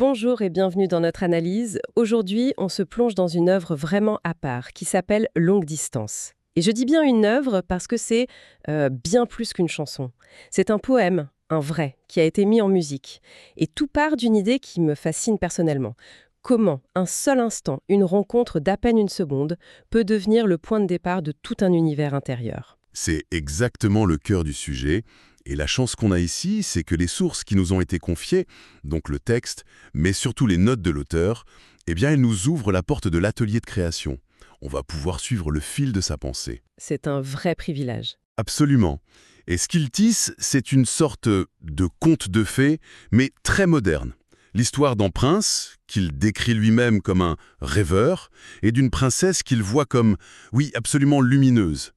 Bonjour et bienvenue dans notre analyse. Aujourd'hui, on se plonge dans une œuvre vraiment à part qui s'appelle Longue distance. Et je dis bien une œuvre parce que c'est bien plus qu'une chanson. C'est un poème, un vrai, qui a été mis en musique. Et tout part d'une idée qui me fascine personnellement. Comment un seul instant, une rencontre d'à peine une seconde, peut devenir le point de départ de tout un univers intérieur. C'est exactement le cœur du sujet. Et la chance qu'on a ici, c'est que les sources qui nous ont été confiées, donc le texte, mais surtout les notes de l'auteur, eh bien, elles nous ouvrent la porte de l'atelier de création. On va pouvoir suivre le fil de sa pensée. C'est un vrai privilège. Absolument. Et ce qu'il tisse, c'est une sorte de conte de fées, mais très moderne. L'histoire d'un prince, qu'il décrit lui-même comme un rêveur, et d'une princesse qu'il voit comme, oui, absolument lumineuse.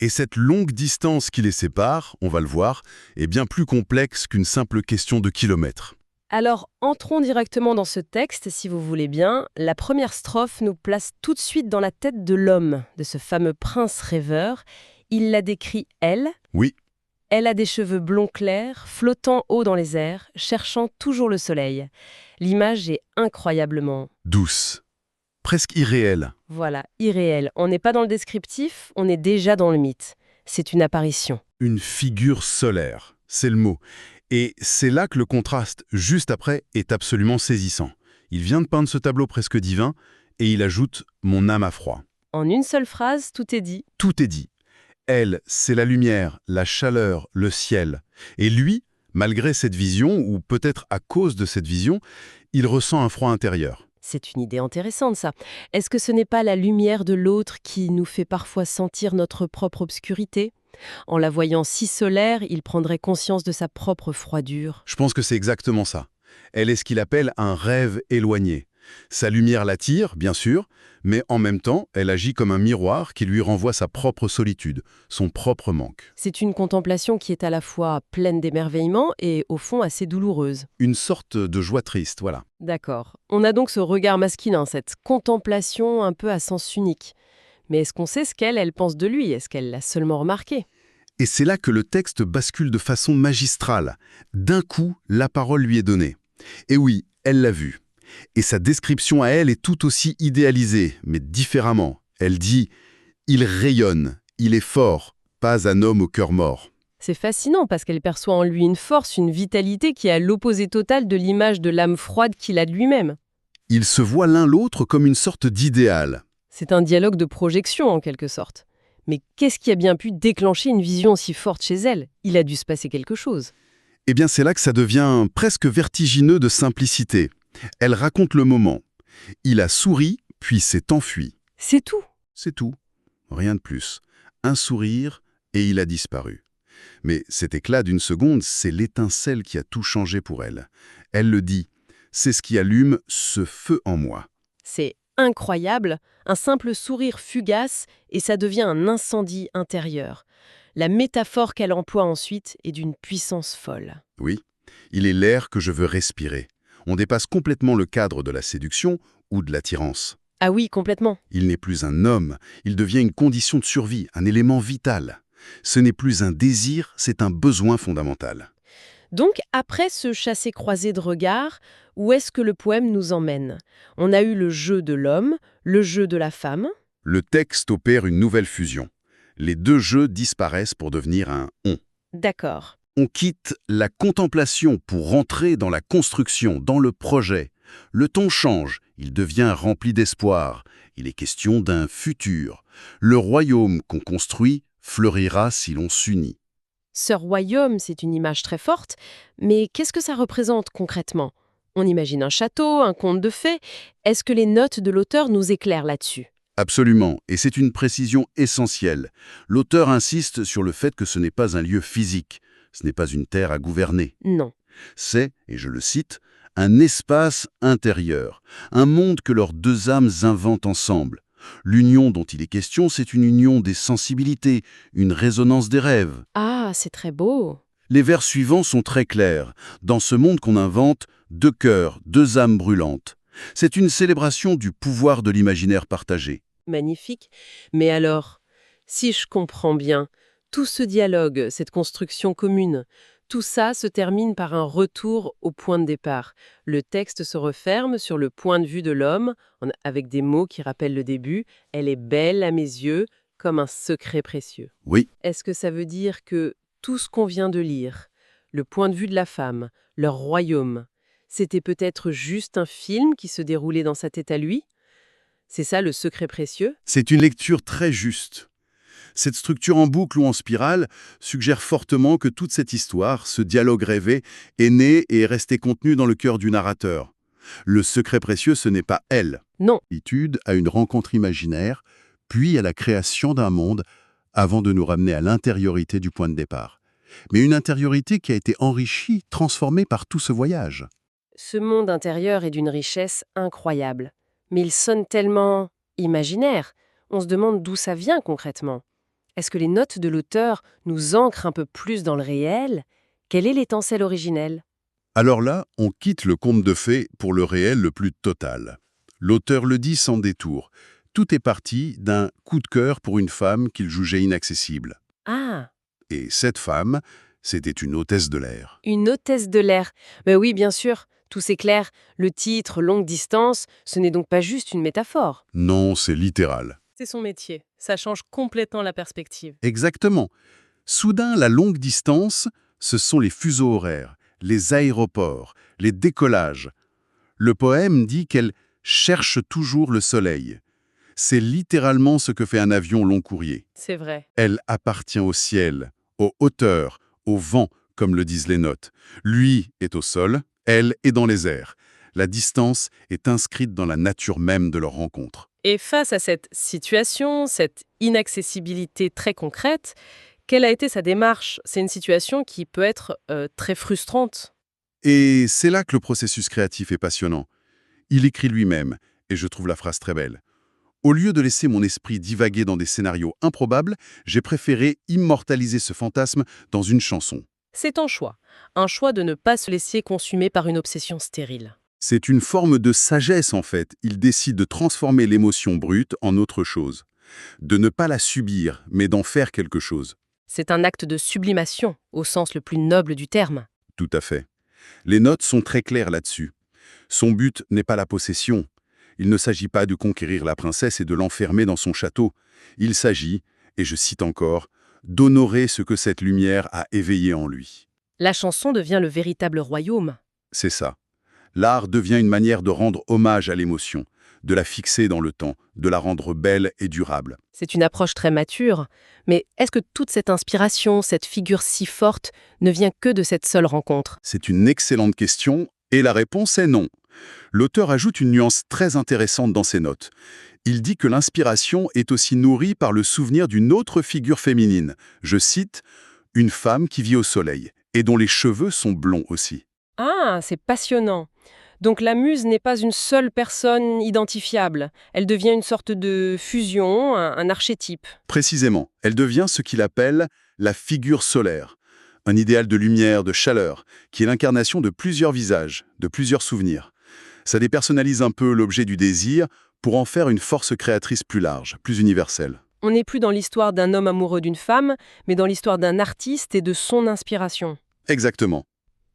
Et cette longue distance qui les sépare, on va le voir, est bien plus complexe qu'une simple question de kilomètres. Alors, entrons directement dans ce texte, si vous voulez bien. La première strophe nous place tout de suite dans la tête de l'homme, de ce fameux prince rêveur. Il la décrit, elle. Oui, Elle a des cheveux blonds clairs, flottant haut dans les airs, cherchant toujours le soleil. L'image est incroyablement, douce, presque irréelle. voilà, irréelle. On n'est pas dans le descriptif, on est déjà dans le mythe. C'est une apparition. Une figure solaire, c'est le mot. Et c'est là que le contraste, juste après, est absolument saisissant. Il vient de peindre ce tableau presque divin, et il ajoute « mon âme a froid ». En une seule phrase, tout est dit. Tout est dit. Elle, c'est la lumière, la chaleur, le ciel. Et lui, malgré cette vision, ou peut-être à cause de cette vision, il ressent un froid intérieur. C'est une idée intéressante, ça. Est-ce que ce n'est pas la lumière de l'autre qui nous fait parfois sentir notre propre obscurité ? En la voyant si solaire, il prendrait conscience de sa propre froidure. Je pense que c'est exactement ça. Elle est ce qu'il appelle un rêve éloigné. Sa lumière l'attire, bien sûr, mais en même temps, elle agit comme un miroir qui lui renvoie sa propre solitude, son propre manque. C'est une contemplation qui est à la fois pleine d'émerveillement et, au fond, assez douloureuse. Une sorte de joie triste, voilà. D'accord. On a donc ce regard masculin, cette contemplation un peu à sens unique. Mais est-ce qu'on sait ce qu'elle pense de lui ? Est-ce qu'elle l'a seulement remarqué ? Et c'est là que le texte bascule de façon magistrale. D'un coup, la parole lui est donnée. Et oui, elle l'a vu. Et sa description à elle est tout aussi idéalisée, mais différemment. Elle dit « Il rayonne, il est fort, pas un homme au cœur mort ». C'est fascinant parce qu'elle perçoit en lui une force, une vitalité qui est à l'opposé total de l'image de l'âme froide qu'il a de lui-même. Ils se voient l'un l'autre comme une sorte d'idéal. C'est un dialogue de projection en quelque sorte. Mais qu'est-ce qui a bien pu déclencher une vision si forte chez elle ? Il a dû se passer quelque chose. Eh bien, c'est là que ça devient presque vertigineux de simplicité. Elle raconte le moment. Il a souri, puis s'est enfui. C'est tout. C'est tout. Rien de plus. Un sourire, et il a disparu. Mais cet éclat d'une seconde, c'est l'étincelle qui a tout changé pour elle. Elle le dit. C'est ce qui allume ce feu en moi. C'est incroyable, un simple sourire fugace et ça devient un incendie intérieur. La métaphore qu'elle emploie ensuite est d'une puissance folle. Oui, il est l'air que je veux respirer. On dépasse complètement le cadre de la séduction ou de l'attirance. Ah oui, complètement. Il n'est plus un homme, il devient une condition de survie, un élément vital. Ce n'est plus un désir, c'est un besoin fondamental. Donc, après ce chassé-croisé de regards, où est-ce que le poème nous emmène ? On a eu le jeu de l'homme, le jeu de la femme. Le texte opère une nouvelle fusion. Les deux jeux disparaissent pour devenir un « on ». D'accord. On quitte la contemplation pour rentrer dans la construction, dans le projet. Le ton change, il devient rempli d'espoir. Il est question d'un futur. Le royaume qu'on construit fleurira si l'on s'unit. Ce royaume, c'est une image très forte, mais qu'est-ce que ça représente concrètement ? On imagine un château, un conte de fées. Est-ce que les notes de l'auteur nous éclairent là-dessus ? Absolument, et c'est une précision essentielle. L'auteur insiste sur le fait que ce n'est pas un lieu physique, ce n'est pas une terre à gouverner. Non. C'est, et je le cite, un espace intérieur, un monde que leurs deux âmes inventent ensemble. L'union dont il est question, c'est une union des sensibilités, une résonance des rêves. Ah, c'est très beau. Les vers suivants sont très clairs. Dans ce monde qu'on invente, deux cœurs, deux âmes brûlantes. C'est une célébration du pouvoir de l'imaginaire partagé. Magnifique. Mais alors, si je comprends bien, tout ce dialogue, cette construction commune, Tout ça se termine par un retour au point de départ. Le texte se referme sur le point de vue de l'homme, avec des mots qui rappellent le début. Elle est belle à mes yeux, comme un secret précieux. Oui, Est-ce que ça veut dire que tout ce qu'on vient de lire, le point de vue de la femme, leur royaume, c'était peut-être juste un film qui se déroulait dans sa tête à lui? C'est ça le secret précieux? c'est une lecture très juste. Cette structure en boucle ou en spirale suggère fortement que toute cette histoire, ce dialogue rêvé, est né et est resté contenu dans le cœur du narrateur. Le secret précieux, ce n'est pas elle. Non. L'étude à une rencontre imaginaire, puis à la création d'un monde, avant de nous ramener à l'intériorité du point de départ. Mais une intériorité qui a été enrichie, transformée par tout ce voyage. Ce monde intérieur est d'une richesse incroyable. Mais il sonne tellement imaginaire. On se demande d'où ça vient concrètement. Est-ce que les notes de l'auteur nous ancrent un peu plus dans le réel? Quelle est l'étincelle originelle? Alors là, on quitte le conte de fées pour le réel le plus total. L'auteur le dit sans détour. Tout est parti d'un coup de cœur pour une femme qu'il jugeait inaccessible. Ah, Et cette femme, c'était une hôtesse de l'air. une hôtesse de l'air. Ben oui, bien sûr, tout s'éclaire. Le titre, longue distance, ce n'est donc pas juste une métaphore. Non, c'est littéral. C'est son métier. Ça change complètement la perspective. Exactement. Soudain, la longue distance, ce sont les fuseaux horaires, les aéroports, les décollages. Le poème dit qu'elle cherche toujours le soleil. C'est littéralement ce que fait un avion long courrier. C'est vrai. Elle appartient au ciel, aux hauteurs, au vent, comme le disent les notes. Lui est au sol, elle est dans les airs. La distance est inscrite dans la nature même de leur rencontre. Et face à cette situation, cette inaccessibilité très concrète, quelle a été sa démarche? C'est une situation qui peut être très frustrante. Et c'est là que le processus créatif est passionnant. Il écrit lui-même, et je trouve la phrase très belle. Au lieu de laisser mon esprit divaguer dans des scénarios improbables, j'ai préféré immortaliser ce fantasme dans une chanson. C'est un choix de ne pas se laisser consumer par une obsession stérile. C'est une forme de sagesse en fait. Il décide de transformer l'émotion brute en autre chose. De ne pas la subir, mais d'en faire quelque chose. C'est un acte de sublimation, au sens le plus noble du terme. Tout à fait. Les notes sont très claires là-dessus. Son but n'est pas la possession. Il ne s'agit pas de conquérir la princesse et de l'enfermer dans son château. Il s'agit, et je cite encore, d'honorer ce que cette lumière a éveillé en lui. La chanson devient le véritable royaume. C'est ça. L'art devient une manière de rendre hommage à l'émotion, de la fixer dans le temps, de la rendre belle et durable. C'est une approche très mature, mais est-ce que toute cette inspiration, cette figure si forte, ne vient que de cette seule rencontre? C'est une excellente question, et la réponse est non. L'auteur ajoute une nuance très intéressante dans ses notes. Il dit que l'inspiration est aussi nourrie par le souvenir d'une autre figure féminine. Je cite, « une femme qui vit au soleil, et dont les cheveux sont blonds aussi ». Ah, c'est passionnant. Donc la muse n'est pas une seule personne identifiable. Elle devient une sorte de fusion, un archétype. Précisément, elle devient ce qu'il appelle la figure solaire, un idéal de lumière, de chaleur, qui est l'incarnation de plusieurs visages, de plusieurs souvenirs. Ça dépersonnalise un peu l'objet du désir pour en faire une force créatrice plus large, plus universelle. On n'est plus dans l'histoire d'un homme amoureux d'une femme, mais dans l'histoire d'un artiste et de son inspiration. Exactement.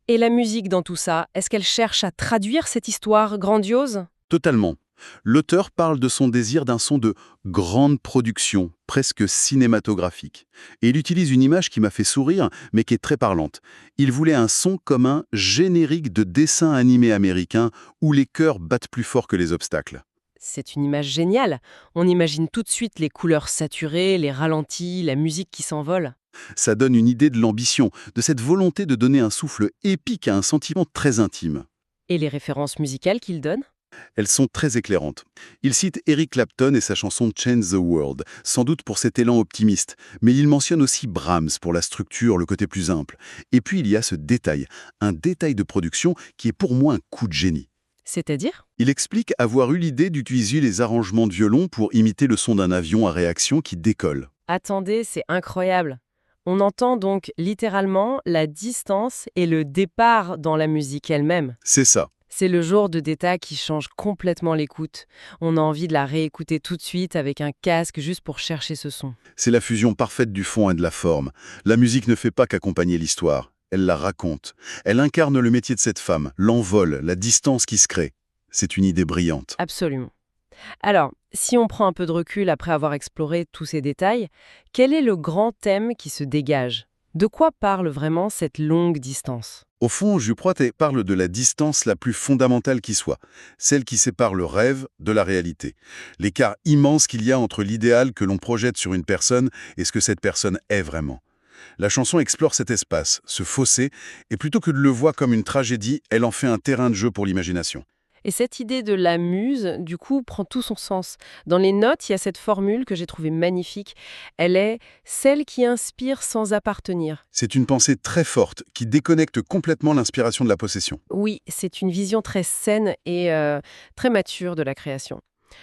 Et la musique dans tout ça, est-ce qu'elle cherche à traduire cette histoire grandiose? Totalement. L'auteur parle de son désir d'un son de grande production, presque cinématographique. Et il utilise une image qui m'a fait sourire, mais qui est très parlante. Il voulait un son comme un générique de dessin animé américain où les cœurs battent plus fort que les obstacles. C'est une image géniale. On imagine tout de suite les couleurs saturées, les ralentis, la musique qui s'envole. Ça donne une idée de l'ambition, de cette volonté de donner un souffle épique à un sentiment très intime. Et les références musicales qu'il donne? Elles sont très éclairantes. Il cite Eric Clapton et sa chanson Change the World, sans doute pour cet élan optimiste, mais il mentionne aussi Brahms pour la structure, le côté plus simple. Et puis il y a ce détail, un détail de production qui est pour moi un coup de génie. C'est-à-dire? Il explique avoir eu l'idée d'utiliser les arrangements de violon pour imiter le son d'un avion à réaction qui décolle. Attendez, c'est incroyable. On entend donc littéralement la distance et le départ dans la musique elle-même. C'est ça. C'est le genre de détail qui change complètement l'écoute. On a envie de la réécouter tout de suite avec un casque juste pour chercher ce son. C'est la fusion parfaite du fond et de la forme. La musique ne fait pas qu'accompagner l'histoire. elle la raconte. Elle incarne le métier de cette femme, l'envol, la distance qui se crée. C'est une idée brillante. Absolument. Alors, si on prend un peu de recul après avoir exploré tous ces détails, quel est le grand thème qui se dégage? De quoi parle vraiment cette longue distance? Au fond, Jules Proit parle de la distance la plus fondamentale qui soit, celle qui sépare le rêve de la réalité. L'écart immense qu'il y a entre l'idéal que l'on projette sur une personne et ce que cette personne est vraiment. La chanson explore cet espace, ce fossé, et plutôt que de le voir comme une tragédie, elle en fait un terrain de jeu pour l'imagination. Et cette idée de la muse, du coup, prend tout son sens. Dans les notes, il y a cette formule que j'ai trouvée magnifique. Elle est celle qui inspire sans appartenir. C'est une pensée très forte qui déconnecte complètement l'inspiration de la possession. Oui, c'est une vision très saine et très mature de la création.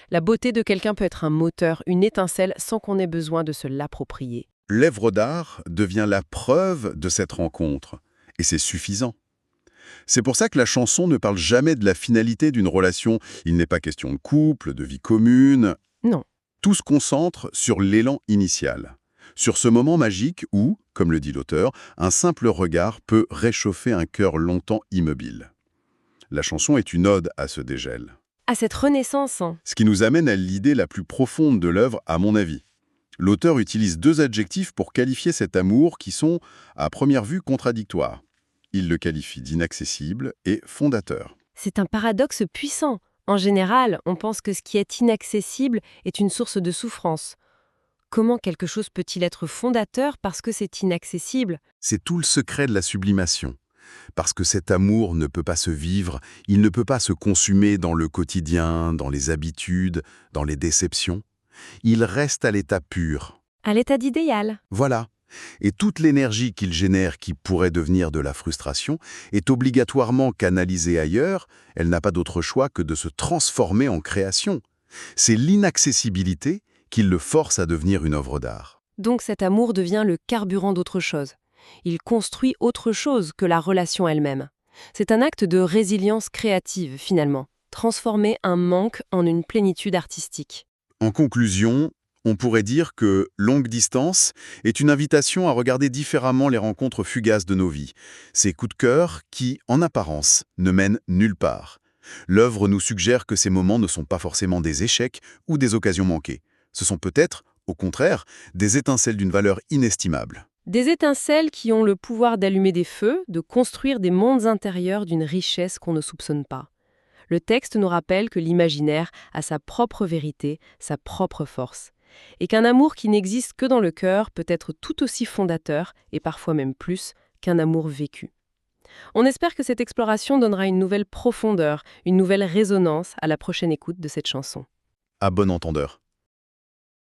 La beauté de quelqu'un peut être un moteur, une étincelle, sans qu'on ait besoin de se l'approprier. L'œuvre d'art devient la preuve de cette rencontre, et c'est suffisant. C'est pour ça que la chanson ne parle jamais de la finalité d'une relation. Il n'est pas question de couple, de vie commune. Non. Tout se concentre sur l'élan initial. Sur ce moment magique où, comme le dit l'auteur, un simple regard peut réchauffer un cœur longtemps immobile. La chanson est une ode à ce dégel. À cette renaissance, hein. Ce qui nous amène à l'idée la plus profonde de l'œuvre, à mon avis. L'auteur utilise deux adjectifs pour qualifier cet amour qui sont, à première vue, contradictoires. Il le qualifie d'inaccessible et fondateur. C'est un paradoxe puissant. En général, on pense que ce qui est inaccessible est une source de souffrance. Comment quelque chose peut-il être fondateur parce que c'est inaccessible? C'est tout le secret de la sublimation. Parce que cet amour ne peut pas se vivre, il ne peut pas se consumer dans le quotidien, dans les habitudes, dans les déceptions. Il reste à l'état pur. À l'état d'idéal. Voilà. Et toute l'énergie qu'il génère qui pourrait devenir de la frustration est obligatoirement canalisée ailleurs, elle n'a pas d'autre choix que de se transformer en création. C'est l'inaccessibilité qui le force à devenir une œuvre d'art. Donc cet amour devient le carburant d'autre chose. Il construit autre chose que la relation elle-même. C'est un acte de résilience créative, finalement. Transformer un manque en une plénitude artistique. En conclusion, on pourrait dire que Longue Distance est une invitation à regarder différemment les rencontres fugaces de nos vies, ces coups de cœur qui, en apparence, ne mènent nulle part. L'œuvre nous suggère que ces moments ne sont pas forcément des échecs ou des occasions manquées. Ce sont peut-être, au contraire, des étincelles d'une valeur inestimable. Des étincelles qui ont le pouvoir d'allumer des feux, de construire des mondes intérieurs d'une richesse qu'on ne soupçonne pas. Le texte nous rappelle que l'imaginaire a sa propre vérité, sa propre force. Et qu'un amour qui n'existe que dans le cœur peut être tout aussi fondateur, et parfois même plus, qu'un amour vécu. On espère que cette exploration donnera une nouvelle profondeur, une nouvelle résonance à la prochaine écoute de cette chanson. À bon entendeur.